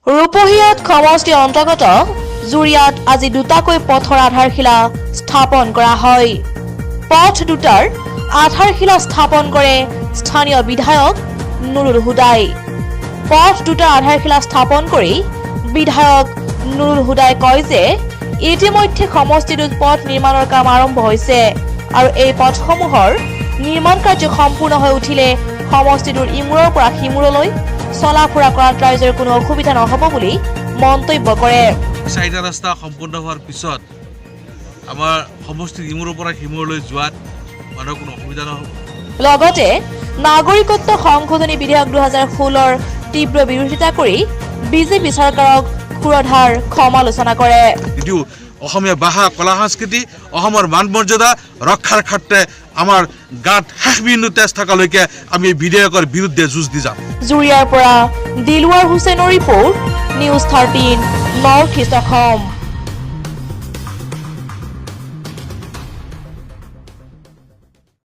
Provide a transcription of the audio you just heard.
ৰূপহীয়াত সমষ্টি অন্তৰ্গত জুৰিয়াত আজি দুটাকৈ পথৰ আধাৰশিলা স্থাপন কৰা হয়। পথ দুটাৰ আধাৰশিলা স্থাপন কৰে স্থানীয় বিধায়ক নুৰুল হুদাই। পথ দুটাৰ আধাৰশিলা স্থাপন কৰি বিধায়ক নুৰুল হুদাই কয় যে ইতিমধ্যে সমষ্টিটোত পথ নিৰ্মাণৰ কাম আৰম্ভ হৈছে আৰু এই পথসমূহৰ নিৰ্মাণ কাৰ্য সম্পূৰ্ণ হৈ উঠিলে সমষ্টিটোৰ ইমূৰৰ পৰা সিমূৰলৈ চলা ফুৰা কৰাত ৰাইজৰ কোনো অসুবিধা নহ'ব বুলি মন্তব্য কৰে। চাৰিটা ৰাস্তা সম্পূৰ্ণ হোৱাৰ পিছত আমাৰ সমষ্টিৰ ইমূৰৰ পৰা সিমূৰলৈ যোৱাত মানুহৰ কোনো অসুবিধা নহ'ব। লগতে নাগৰিকত্ব সংশোধনী বিধেয়ক 2016ৰ তীব্ৰ বিৰোধিতা কৰি বিজেপি চৰকাৰক ক্ষুৰধাৰ সমালোচনা কৰে। যদিও অসমীয়া ভাষা কলা সংস্কৃতি অসমৰ মান মৰ্যাদা ৰক্ষাৰ ক্ষেত্ৰে আমাৰ গাত শেষ বিন্দু তেজ থকালৈকে আমি বিধেয়কৰ বিৰুদ্ধে যুঁজ দি যাম। জুৰিয়াৰ পৰা দিলৱাৰ হুছেইনৰ report, news 13 north east Assam.